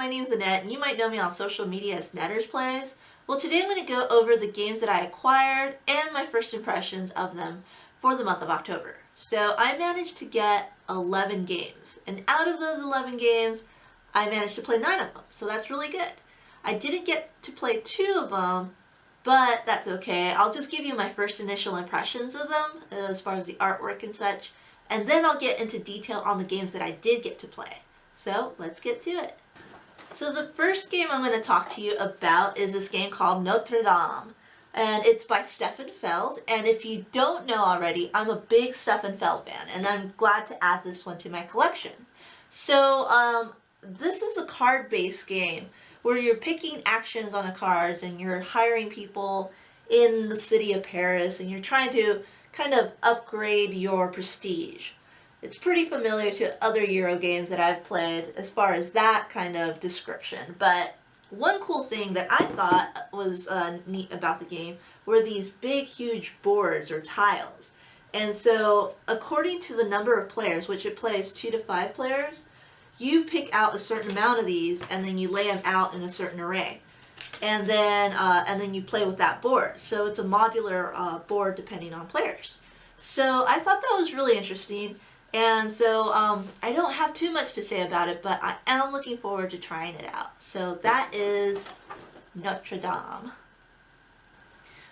my name's Annette, and you might know me on social media as Nettersplays. Well, today I'm going to go over the games that I acquired and my first impressions of them for the month of October. So I managed to get 11 games, and out of those 11 games, I managed to play 9 of them, so that's really good. I didn't get to play 2 of them, but that's okay. I'll just give you my first initial impressions of them as far as the artwork and such, and then I'll get into detail on the games that I did get to play. So let's get to it. So the first game I'm going to talk to you about is this game called Notre Dame. And it's by Stefan Feld. And if you don't know already, I'm a big Stefan Feld fan. And I'm glad to add this one to my collection. So this is a card-based game where you're picking actions on the cards and you're hiring people in the city of Paris and you're trying to kind of upgrade your prestige. It's pretty familiar to other Euro games that I've played as far as that kind of description, but one cool thing that I thought was neat about the game were these big, huge boards or tiles. And so, according to the number of players, which it plays 2 to 5 players, you pick out a certain amount of these and then you lay them out in a certain array. And then you play with that board. So it's a modular board depending on players. So I thought that was really interesting. And so I don't have too much to say about it, but I am looking forward to trying it out. So that is Notre Dame.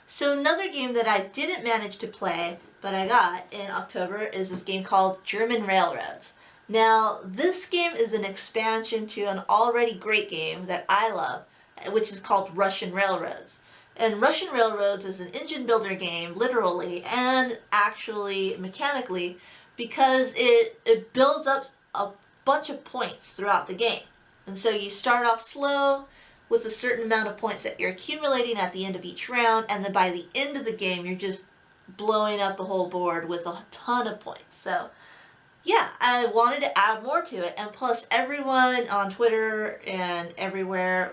So another game that I didn't manage to play, but I got in October, is this game called German Railroads. Now, this game is an expansion to an already great game that I love, which is called Russian Railroads. And Russian Railroads is an engine builder game, literally, and actually mechanically, because it builds up a bunch of points throughout the game. And so you start off slow with a certain amount of points that you're accumulating at the end of each round, and then by the end of the game you're just blowing up the whole board with a ton of points. So yeah, I wanted to add more to it, and plus everyone on Twitter and everywhere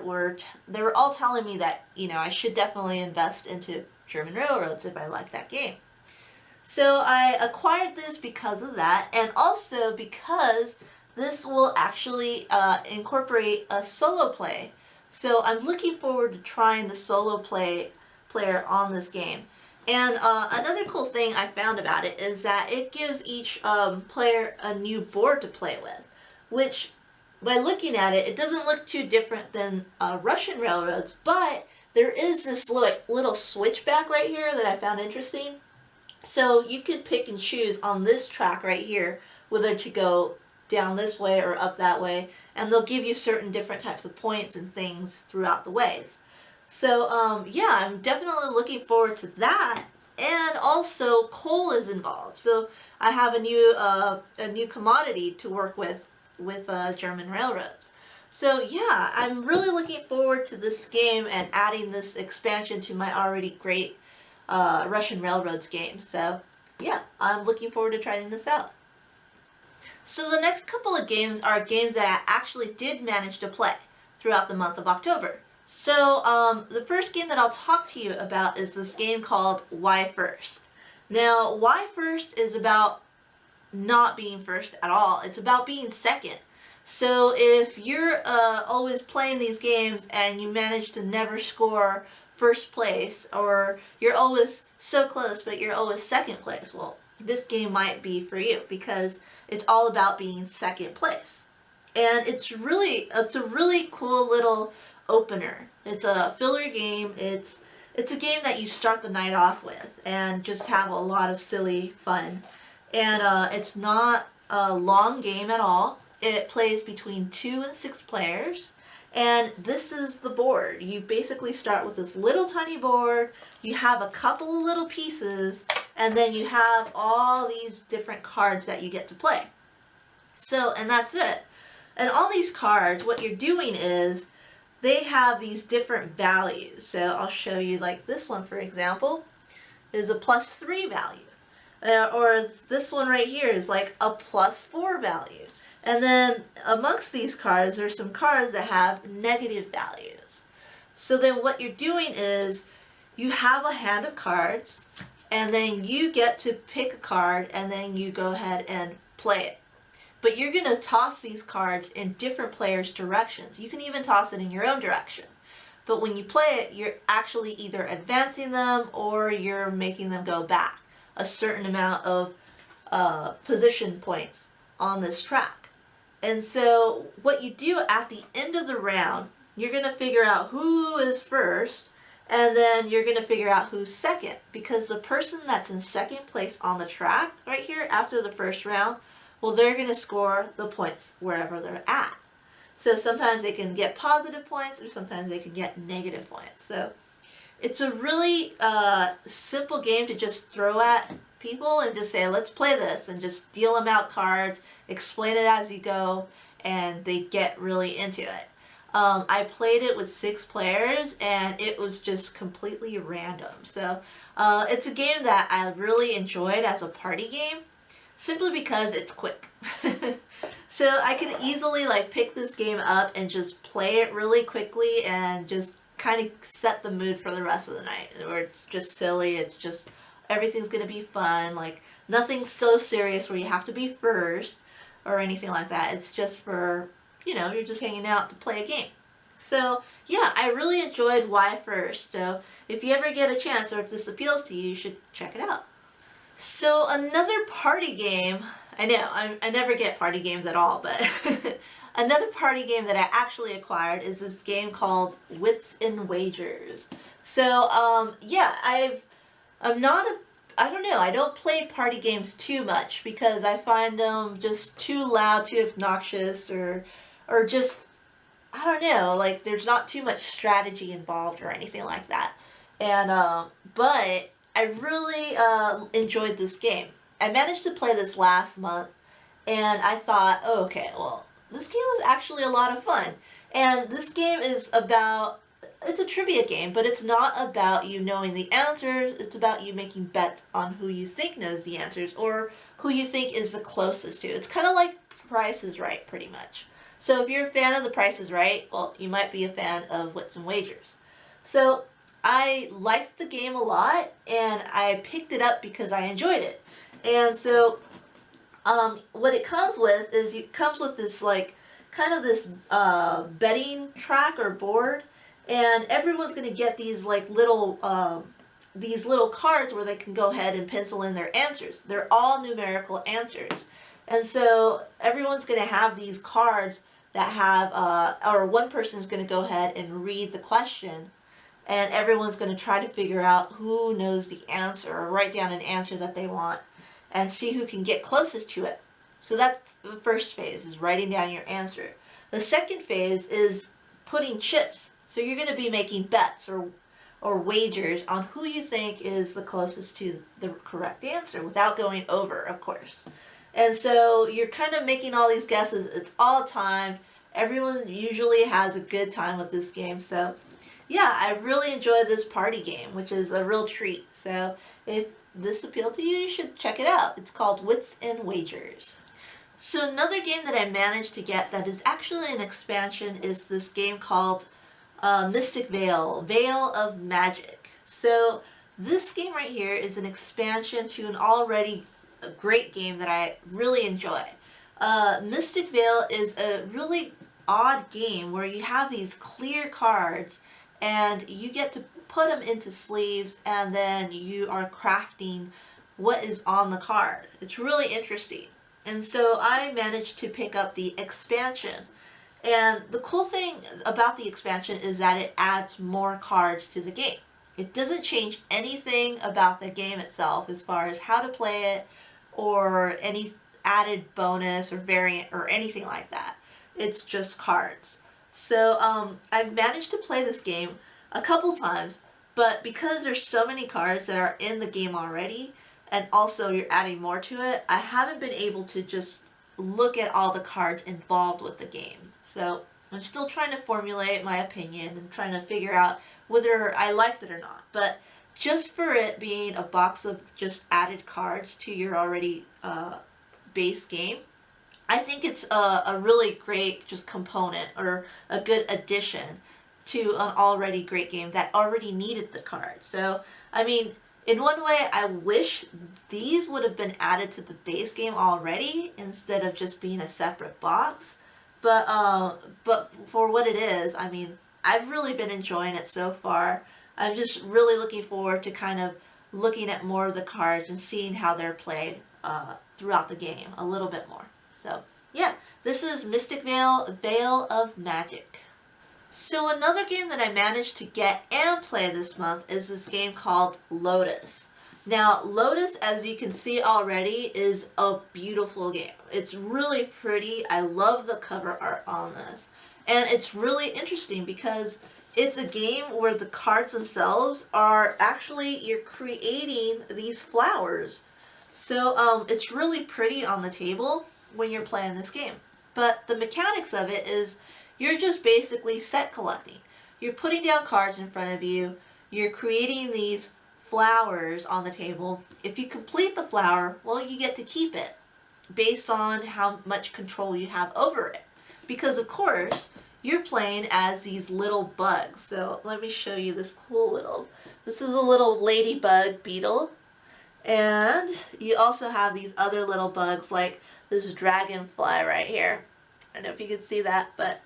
they were all telling me that, you know, I should definitely invest into German Railroads if I like that game. So I acquired this because of that, and also because this will actually incorporate a solo play. So I'm looking forward to trying the solo player on this game. And another cool thing I found about it is that it gives each player a new board to play with, which by looking at it, it doesn't look too different than Russian Railroads, but there is this little switchback right here that I found interesting. So you could pick and choose on this track right here whether to go down this way or up that way, and they'll give you certain different types of points and things throughout the ways. So yeah, I'm definitely looking forward to that. And also coal is involved, so I have a new commodity to work with German Railroads. So yeah, I'm really looking forward to this game and adding this expansion to my already great Russian Railroads game. So yeah, I'm looking forward to trying this out. So the next couple of games are games that I actually did manage to play throughout the month of October. So the first game that I'll talk to you about is this game called Why First. Now, Why First is about not being first at all. It's about being second. So if you're always playing these games and you manage to never score first place, or you're always so close but you're always second place, well, this game might be for you because it's all about being second place. And it's a really cool little opener. It's a filler game. It's a game that you start the night off with and just have a lot of silly fun. And it's not a long game at all. It plays between 2 and 6 players. And this is the board. You basically start with this little tiny board, you have a couple of little pieces, and then you have all these different cards that you get to play. So, and that's it. And all these cards, what you're doing is, they have these different values. So I'll show you, like this one for example, is a +3 value. Or this one right here is like a +4 value. And then amongst these cards, there's some cards that have negative values. So then what you're doing is you have a hand of cards, and then you get to pick a card, and then you go ahead and play it. but you're going to toss these cards in different players' directions. You can even toss it in your own direction. But when you play it, you're actually either advancing them or you're making them go back a certain amount of position points on this track. And so what you do at the end of the round, you're going to figure out who is first, and then you're going to figure out who's second, because the person that's in second place on the track right here after the first round, well, they're going to score the points wherever they're at. So sometimes they can get positive points, or sometimes they can get negative points. So it's a really simple game to just throw at people and just say, let's play this, and just deal them out cards, explain it as you go, and they get really into it. I played it with 6 players, and it was just completely random. So it's a game that I really enjoyed as a party game, simply because it's quick. So I can easily like pick this game up and just play it really quickly and just kind of set the mood for the rest of the night. Where it's just silly, it's just everything's gonna be fun, like nothing so serious where you have to be first or anything like that. It's just for, you know, you're just hanging out to play a game. So yeah, I really enjoyed Why First. So if you ever get a chance, or if this appeals to you, you should check it out. So another party game, I know, I never get party games at all, but another party game that I actually acquired is this game called Wits Wagers. So yeah, I'm not a, I don't know, I don't play party games too much because I find them just too loud, too obnoxious, or just, I don't know, like there's not too much strategy involved or anything like that. And but I really enjoyed this game. I managed to play this last month, and I thought, oh, okay, well, this game was actually a lot of fun. And this game is about, it's a trivia game, but it's not about you knowing the answers. It's about you making bets on who you think knows the answers, or who you think is the closest to. It's kind of like Price is Right, pretty much. So if you're a fan of The Price is Right, well, you might be a fan of Wits and Wagers. So I liked the game a lot, and I picked it up because I enjoyed it. And so what it comes with is, it comes with this like kind of this betting track or board, and everyone's going to get these like little cards where they can go ahead and pencil in their answers. They're all numerical answers. And so everyone's going to have these cards that have, or one person's going to go ahead and read the question, and everyone's going to try to figure out who knows the answer, or write down an answer that they want, and see who can get closest to it. So that's the first phase, is writing down your answer. The second phase is putting chips. So you're going to be making bets or wagers on who you think is the closest to the correct answer, without going over, of course. And so you're kind of making all these guesses. It's all time. Everyone usually has a good time with this game. So yeah, I really enjoy this party game, which is a real treat. So if this appealed to you, you should check it out. It's called Wits and Wagers. So another game that I managed to get that is actually an expansion is this game called Mystic Vale, Vale of Magic. So this game right here is an expansion to an already great game that I really enjoy. Mystic Vale is a really odd game where you have these clear cards, and you get to put them into sleeves, and then you are crafting what is on the card. It's really interesting. And so I managed to pick up the expansion. And the cool thing about the expansion is that it adds more cards to the game. It doesn't change anything about the game itself as far as how to play it, or any added bonus or variant or anything like that. It's just cards. So I've managed to play this game a couple times, but because there's so many cards that are in the game already, and also you're adding more to it, I haven't been able to just look at all the cards involved with the game. So I'm still trying to formulate my opinion and trying to figure out whether I liked it or not. But just for it being a box of just added cards to your already base game, I think it's a really great just component, or a good addition to an already great game that already needed the cards. So, I mean, In one way, I wish these would have been added to the base game already instead of just being a separate box. But for what it is, I mean, I've really been enjoying it so far. I'm just really looking forward to kind of looking at more of the cards and seeing how they're played throughout the game a little bit more. So yeah, this is Mystic Vale, Vale of Magic. So another game that I managed to get and play this month is this game called Lotus. Now, Lotus, as you can see already, is a beautiful game. It's really pretty. I love the cover art on this. And it's really interesting because it's a game where the cards themselves are actually, you're creating these flowers. So it's really pretty on the table when you're playing this game. But the mechanics of it is you're just basically set collecting. You're putting down cards in front of you. You're creating these flowers on the table. If you complete the flower, well, you get to keep it based on how much control you have over it. Because of course, you're playing as these little bugs. So let me show you this cool little, this is a little ladybug beetle. And you also have these other little bugs like this dragonfly right here. I don't know if you can see that, but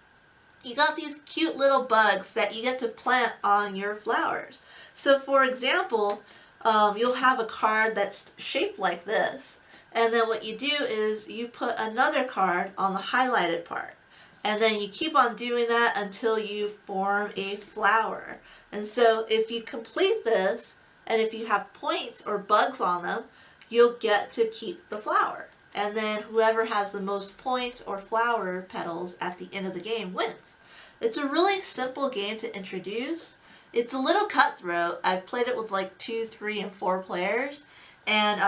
you got these cute little bugs that you get to plant on your flowers. So for example, you'll have a card that's shaped like this, and then what you do is you put another card on the highlighted part, and then you keep on doing that until you form a flower. And so if you complete this, and if you have points or bugs on them, you'll get to keep the flower. And then whoever has the most points or flower petals at the end of the game wins. It's a really simple game to introduce. It's a little cutthroat. I've played it with like 2, 3, and 4 players. And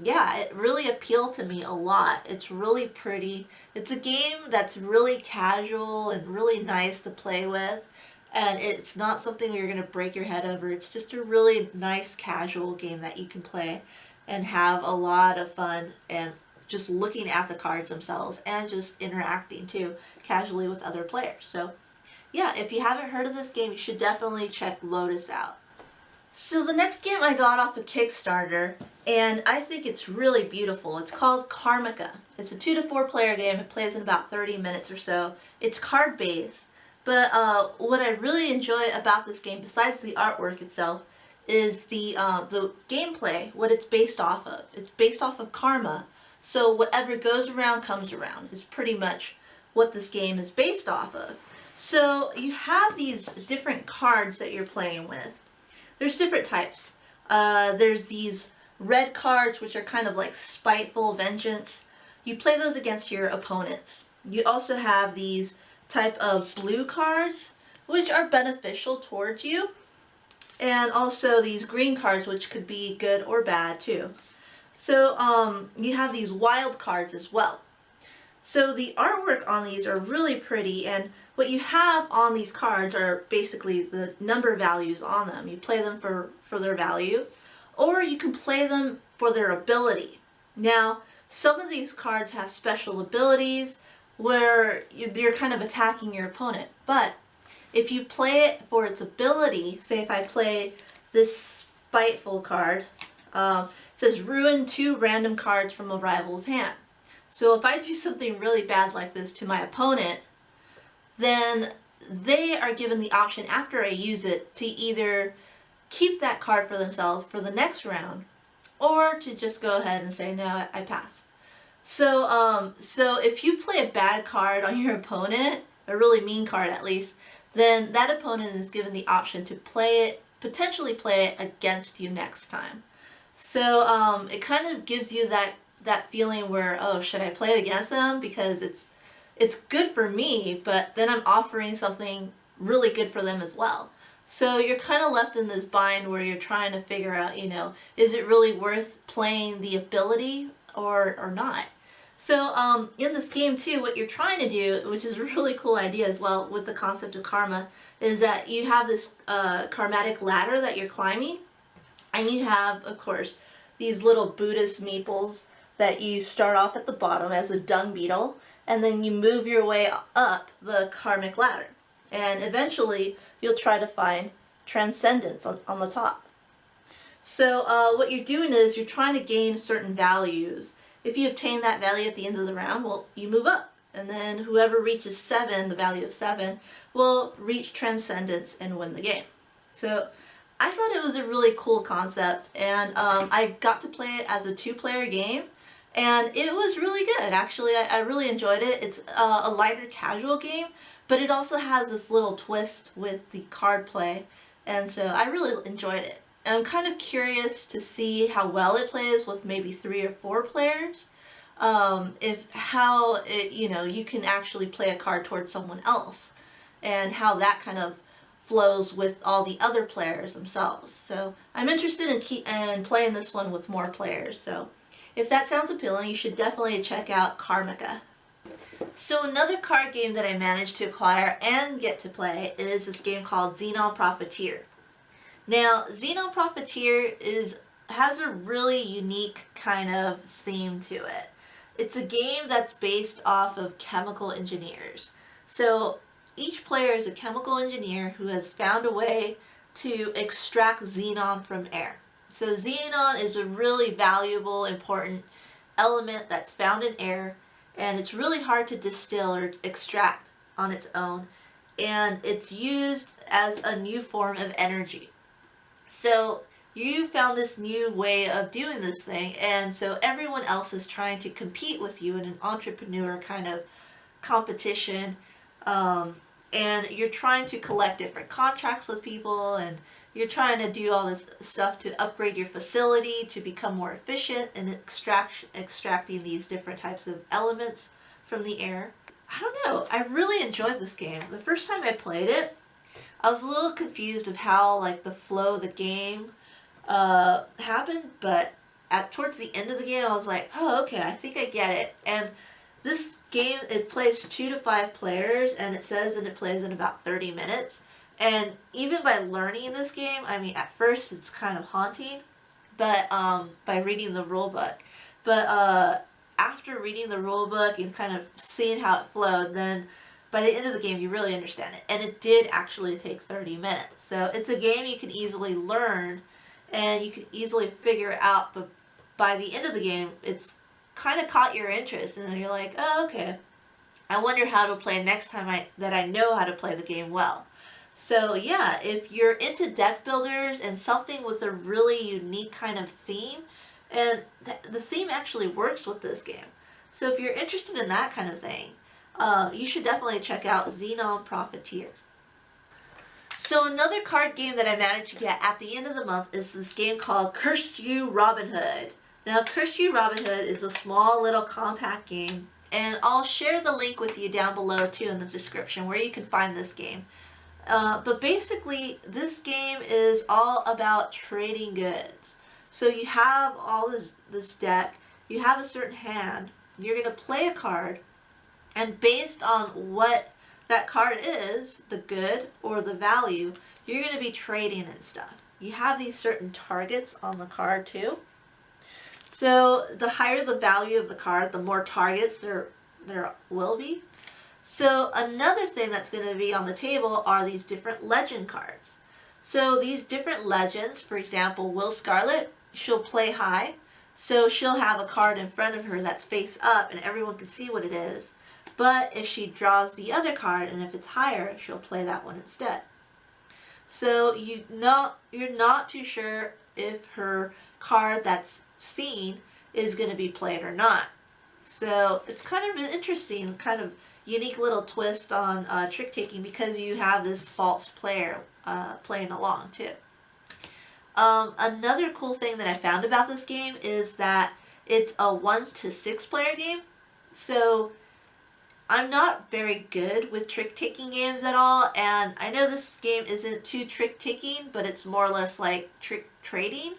yeah, it really appealed to me a lot. It's really pretty. It's a game that's really casual and really nice to play with. And it's not something where you're going to break your head over. It's just a really nice casual game that you can play and have a lot of fun and just looking at the cards themselves and just interacting too casually with other players. So yeah, if you haven't heard of this game, you should definitely check Lotus out. So the next game I got off a Kickstarter, and I think it's really beautiful. It's called Karmaka. It's a 2 to 4 player game. It plays in about 30 minutes or so. It's card based, but what I really enjoy about this game, besides the artwork itself, is the gameplay, what it's based off of. It's based off of karma. So whatever goes around comes around is pretty much what this game is based off of. So you have these different cards that you're playing with. There's different types. There's these red cards, which are kind of like spiteful vengeance. You play those against your opponents. You also have these type of blue cards, which are beneficial towards you. And also these green cards, which could be good or bad too. So you have these wild cards as well. So the artwork on these are really pretty, and what you have on these cards are basically the number values on them. You play them for their value, or you can play them for their ability. Now, some of these cards have special abilities where you're kind of attacking your opponent, but if you play it for its ability, say if I play this spiteful card, it says ruin 2 random cards from a rival's hand. So if I do something really bad like this to my opponent, then they are given the option after I use it to either keep that card for themselves for the next round, or to just go ahead and say, no, I pass. So, so if you play a bad card on your opponent, a really mean card at least, then that opponent is given the option to play it, potentially play it against you next time. So it kind of gives you that feeling where, oh, should I play it against them? Because it's good for me, but then I'm offering something really good for them as well. So you're kind of left in this bind where you're trying to figure out, you know, is it really worth playing the ability or not? So in this game too, what you're trying to do, which is a really cool idea as well with the concept of karma, is that you have this karmatic ladder that you're climbing, and you have, of course, these little Buddhist meeples that you start off at the bottom as a dung beetle, and then you move your way up the karmic ladder. And eventually, you'll try to find transcendence on the top. So what you're doing is you're trying to gain certain values. If you obtain that value at the end of the round, well, you move up. And then whoever reaches 7, the value of 7, will reach Transcendence and win the game. So I thought it was a really cool concept, and I got to play it as a 2-player game, and it was really good. Actually, I really enjoyed it. It's a lighter casual game, but it also has this little twist with the card play, and so I really enjoyed it. I'm kind of curious to see how well it plays with maybe 3 or 4 players. You can actually play a card towards someone else, and how that kind of flows with all the other players themselves. So I'm interested in playing this one with more players. So if that sounds appealing, you should definitely check out Karmaka. So another card game that I managed to acquire and get to play is this game called Xenon Profiteer. Now, Xenon Profiteer has a really unique kind of theme to it. It's a game that's based off of chemical engineers. So each player is a chemical engineer who has found a way to extract xenon from air. So xenon is a really valuable, important element that's found in air, and it's really hard to distill or extract on its own, and it's used as a new form of energy. So you found this new way of doing this thing, and so everyone else is trying to compete with you in an entrepreneur kind of competition, and you're trying to collect different contracts with people, and you're trying to do all this stuff to upgrade your facility to become more efficient in extracting these different types of elements from the air. I don't know, I really enjoyed this game. The first time I played it, I was a little confused of how the flow of the game happened, but towards the end of the game I was like, oh, okay, I think I get it. And this game, it plays 2 to 5 players, and it says that it plays in about 30 minutes. And even by learning this game, I mean, at first it's kind of haunting, but by reading the rule book. But after reading the rule book and kind of seeing how it flowed, then by the end of the game you really understand it. And it did actually take 30 minutes. So it's a game you can easily learn, and you can easily figure it out, but by the end of the game, it's kind of caught your interest, and then you're like, oh, okay, I wonder how to play next time that I know how to play the game well. So yeah, if you're into deck builders and something with a really unique kind of theme, and the theme actually works with this game. So if you're interested in that kind of thing, you should definitely check out Xenon Profiteer. So another card game that I managed to get at the end of the month is this game called Curse You Robin Hood. Now, Curse You Robin Hood is a small little compact game, and I'll share the link with you down below too in the description where you can find this game. But basically, this game is all about trading goods. So you have all this deck, you have a certain hand, you're going to play a card, and based on what that card is, the good or the value, you're going to be trading and stuff. You have these certain targets on the card too. So the higher the value of the card, the more targets there will be. So another thing that's going to be on the table are these different legend cards. So these different legends, for example, Will Scarlet, she'll play high. So she'll have a card in front of her that's face up and everyone can see what it is. But if she draws the other card and if it's higher, she'll play that one instead. So you're not too sure if her card that's seen is going to be played or not. So it's kind of an interesting, kind of unique little twist on trick taking, because you have this false player playing along too. Another cool thing that I found about this game is that it's a 1 to 6 player game. So I'm not very good with trick taking games at all, and I know this game isn't too trick taking, but it's more or less like trick trading.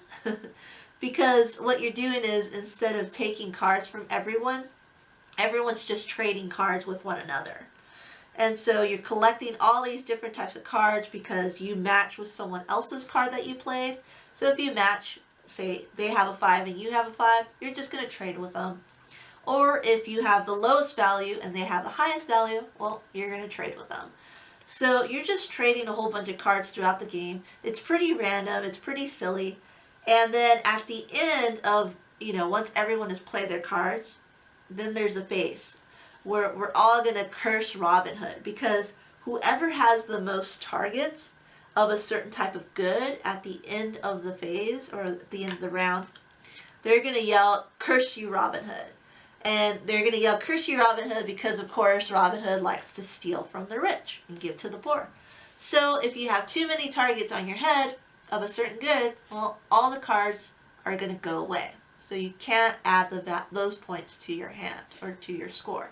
Because what you're doing is, instead of taking cards from everyone's just trading cards with one another. And so you're collecting all these different types of cards because you match with someone else's card that you played. So if you match, say they have a 5 and you have a 5, you're just going to trade with them. Or if you have the lowest value and they have the highest value, well, you're going to trade with them. So you're just trading a whole bunch of cards throughout the game. It's pretty random, it's pretty silly, And then at the end of, once everyone has played their cards, then there's a phase where we're all going to curse Robin Hood, because whoever has the most targets of a certain type of good at the end of the phase or at the end of the round, they're going to yell, "Curse you, Robin Hood." And they're going to yell, "Curse you, Robin Hood," because of course Robin Hood likes to steal from the rich and give to the poor. So if you have too many targets on your head of a certain good, well, all the cards are going to go away. So you can't add those points to your hand or to your score.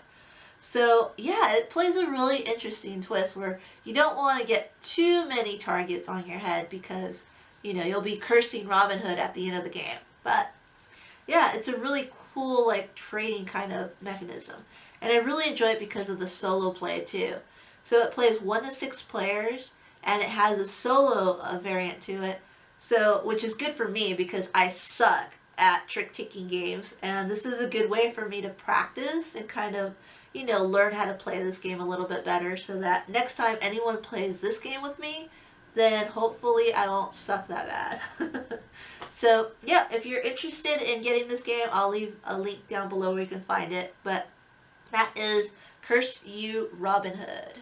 So yeah, it plays a really interesting twist where you don't want to get too many targets on your head, because you'll be cursing Robin Hood at the end of the game. But yeah, it's a really cool like trading kind of mechanism, and I really enjoy it because of the solo play too. So it plays 1 to 6 players, and it has a solo variant to it, so which is good for me because I suck at trick-taking games, and this is a good way for me to practice and kind of learn how to play this game a little bit better, so that next time anyone plays this game with me, then hopefully I won't suck that bad. So yeah, if you're interested in getting this game, I'll leave a link down below where you can find it, but that is Curse You, Robin Hood.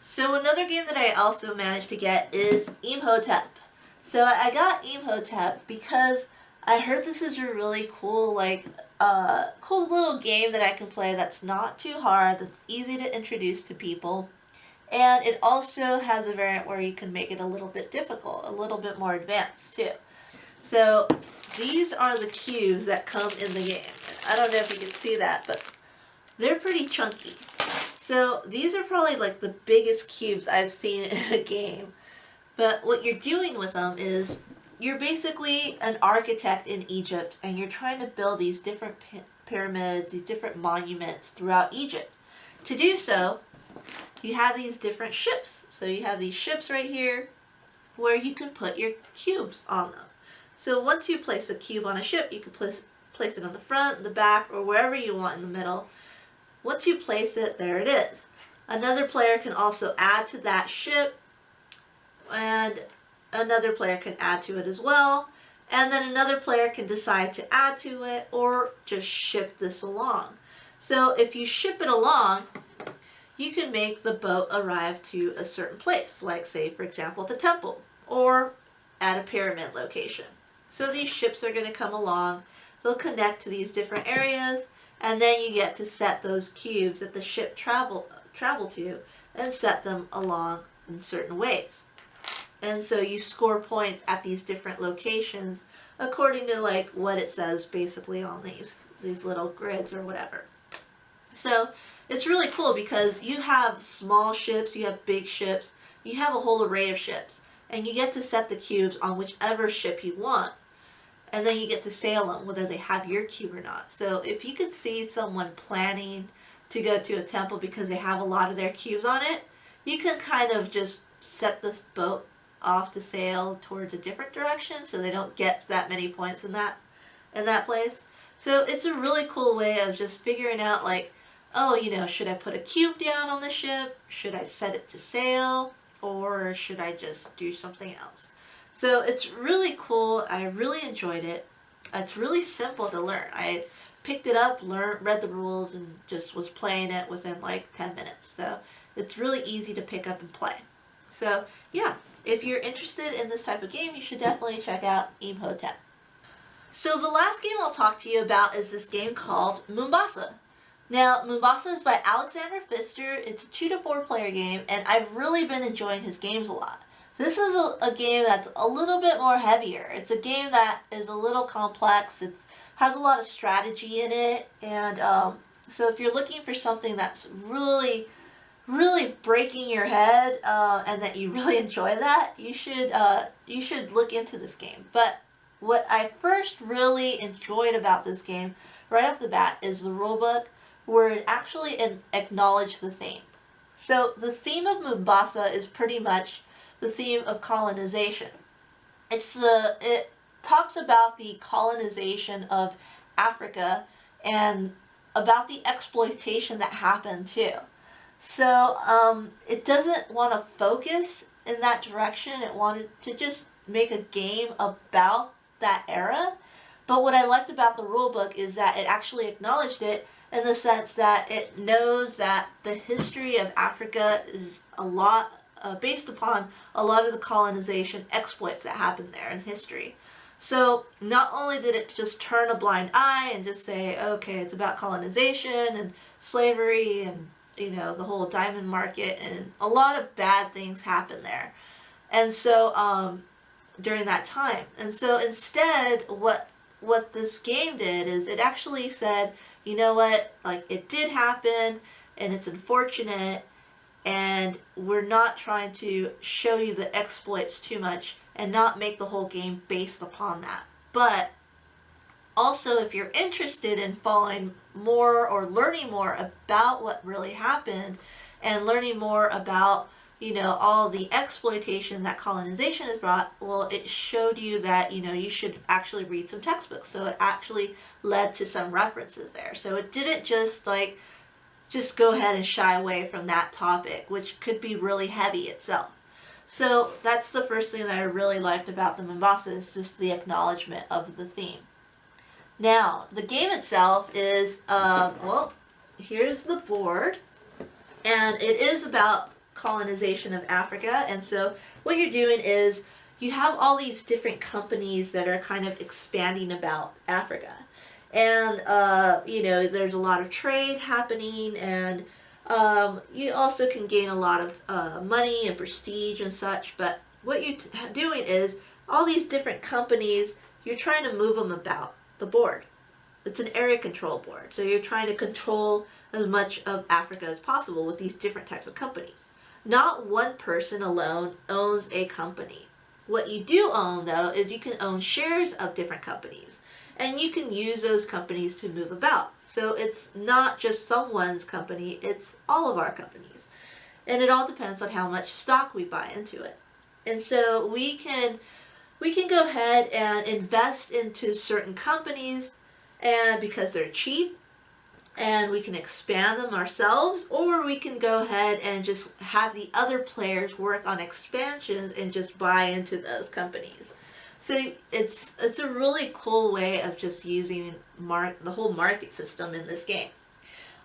So another game that I also managed to get is Imhotep. So I got Imhotep because I heard this is a really cool, cool little game that I can play that's not too hard, that's easy to introduce to people. And it also has a variant where you can make it a little bit difficult, a little bit more advanced too. So these are the cubes that come in the game. And I don't know if you can see that, but they're pretty chunky. So these are probably like the biggest cubes I've seen in a game. But what you're doing with them is you're basically an architect in Egypt, and you're trying to build these different pyramids, these different monuments throughout Egypt. To do so, you have these different ships. So you have these ships right here where you can put your cubes on them. So once you place a cube on a ship, you can place it on the front, the back, or wherever you want in the middle. Once you place it, there it is. Another player can also add to that ship, and another player can add to it as well, and then another player can decide to add to it or just ship this along. So if you ship it along, you can make the boat arrive to a certain place, like say for example the temple or at a pyramid location. So these ships are going to come along, they'll connect to these different areas, and then you get to set those cubes that the ship travel to and set them along in certain ways. And so you score points at these different locations according to like what it says basically on these little grids or whatever. So it's really cool because you have small ships, you have big ships, you have a whole array of ships, and you get to set the cubes on whichever ship you want. And then you get to sail them whether they have your cube or not. So if you could see someone planning to go to a temple because they have a lot of their cubes on it, you can kind of just set this boat off to sail towards a different direction so they don't get that many points in that place. So it's a really cool way of just figuring out like, oh, should I put a cube down on the ship? Should I set it to sail? Or should I just do something else? So it's really cool. I really enjoyed it. It's really simple to learn. I picked it up, read the rules, and just was playing it within like 10 minutes. So it's really easy to pick up and play. So yeah, if you're interested in this type of game, you should definitely check out Imhotep. So the last game I'll talk to you about is this game called Mombasa. Now, Mombasa is by Alexander Pfister. It's a 2 to 4 player game, and I've really been enjoying his games a lot. This is a game that's a little bit more heavier. It's a game that is a little complex. It has a lot of strategy in it, and so if you're looking for something that's really breaking your head and that you really enjoy that, you should look into this game. But what I first really enjoyed about this game right off the bat is the rulebook, where it actually acknowledged the theme. So the theme of Mombasa is pretty much the theme of colonization. It talks about the colonization of Africa and about the exploitation that happened too. So it doesn't want to focus in that direction. It wanted to just make a game about that era. But what I liked about the rulebook is that it actually acknowledged it in the sense that it knows that the history of Africa is a lot based upon a lot of the colonization exploits that happened there in history. So not only did it just turn a blind eye and just say, okay, it's about colonization and slavery and, you know, the whole diamond market, and a lot of bad things happened there. And so during that time. And so instead, what this game did is it actually said, you know what, like, it did happen and it's unfortunate, and we're not trying to show you the exploits too much and not make the whole game based upon that. But also, if you're interested in following more or learning more about what really happened and learning more about, you know, all the exploitation that colonization has brought, well, it showed you that, you know, you should actually read some textbooks. So it actually led to some references there. So it didn't just like just go ahead and shy away from that topic, which could be really heavy itself. So that's the first thing that I really liked about the Mombasa, is just the acknowledgement of the theme. Now, the game itself is, well, here's the board, and it is about colonization of Africa. And so what you're doing is you have all these different companies that are kind of expanding about Africa. And, you know, there's a lot of trade happening, and you also can gain a lot of money and prestige and such. But what you're doing is all these different companies, you're trying to move them about the board. It's an area control board. So you're trying to control as much of Africa as possible with these different types of companies. Not one person alone owns a company. What you do own, though, is you can own shares of different companies. And you can use those companies to move about. So it's not just someone's company, it's all of our companies. And it all depends on how much stock we buy into it. And so we can go ahead and invest into certain companies, and because they're cheap, and we can expand them ourselves, or we can go ahead and just have the other players work on expansions and just buy into those companies. So it's a really cool way of just using the whole market system in this game.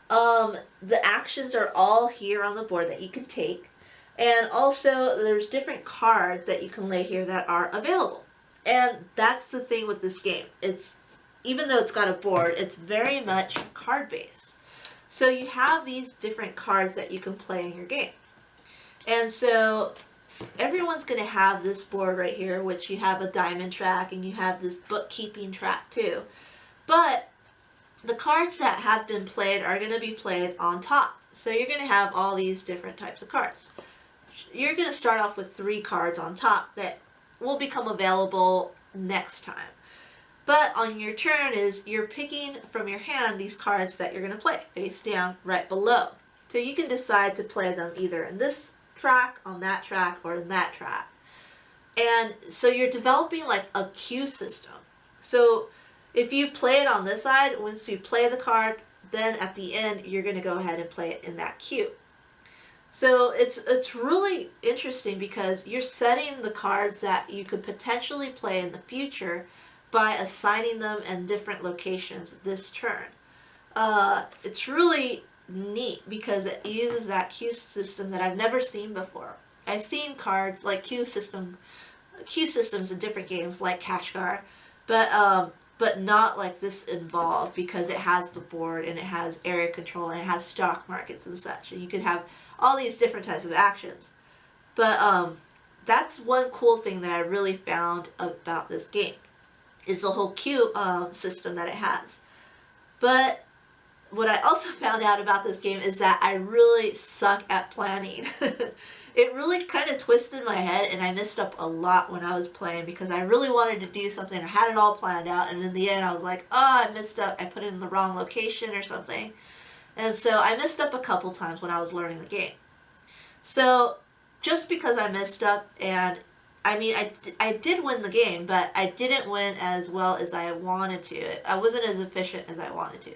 The actions are all here on the board that you can take, and also there's different cards that you can lay here that are available. And that's the thing with this game. Even though it's got a board, it's very much card based. So you have these different cards that you can play in your game. And so everyone's going to have this board right here, which you have a diamond track and you have this bookkeeping track too. But the cards that have been played are going to be played on top. So you're going to have all these different types of cards. You're going to start off with 3 cards on top that will become available next time. But on your turn is you're picking from your hand these cards that you're going to play face down right below. So you can decide to play them either in this track, on that track, or in that track. And so you're developing like a queue system. So if you play it on this side, once you play the card, then at the end you're going to go ahead and play it in that queue. So it's really interesting because you're setting the cards that you could potentially play in the future by assigning them in different locations this turn. It's really neat because it uses that queue system that I've never seen before. I've seen cards like queue systems in different games like Kashgar, but not like this involved, because it has the board and it has area control and it has stock markets and such, and you can have all these different types of actions. But that's one cool thing that I really found about this game, is the whole queue system that it has. But what I also found out about this game is that I really suck at planning. It really kind of twisted my head, and I messed up a lot when I was playing because I really wanted to do something. I had it all planned out, and in the end I was like, oh, I messed up. I put it in the wrong location or something. And so I messed up a couple times when I was learning the game. So just because I messed up, and I mean, I did win the game, but I didn't win as well as I wanted to. I wasn't as efficient as I wanted to.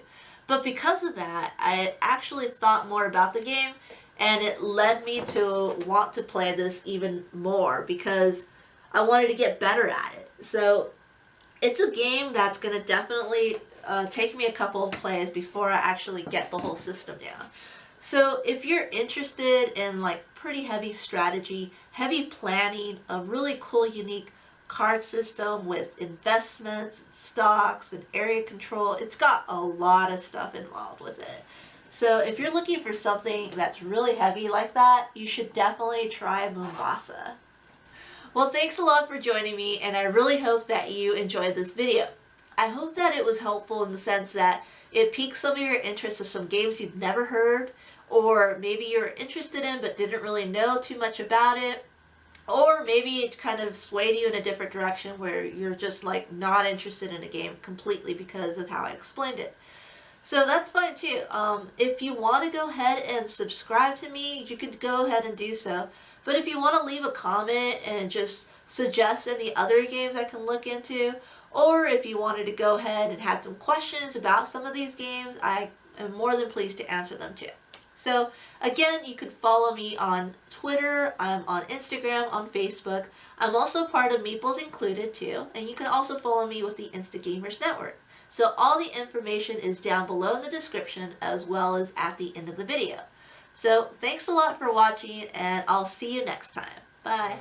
But because of that, I actually thought more about the game, and it led me to want to play this even more because I wanted to get better at it. So It's a game that's going to definitely take me a couple of plays before I actually get the whole system down. So if you're interested in like pretty heavy strategy, heavy planning, a really cool unique card system with investments, and stocks, and area control, it's got a lot of stuff involved with it. So if you're looking for something that's really heavy like that, you should definitely try Mombasa. Well, thanks a lot for joining me, and I really hope that you enjoyed this video. I hope that it was helpful in the sense that it piqued some of your interest of some games you've never heard, or maybe you're interested in but didn't really know too much about it, or maybe it kind of swayed you in a different direction where you're just like not interested in a game completely because of how I explained it. So that's fine too. If you want to go ahead and subscribe to me, you can go ahead and do so. But if you want to leave a comment and just suggest any other games I can look into, or if you wanted to go ahead and had some questions about some of these games, I am more than pleased to answer them too. So again, you could follow me on Twitter, I'm on Instagram, on Facebook. I'm also part of Meeples Included too, and you can also follow me with the Instagamers Network. So all the information is down below in the description as well as at the end of the video. So thanks a lot for watching, and I'll see you next time. Bye.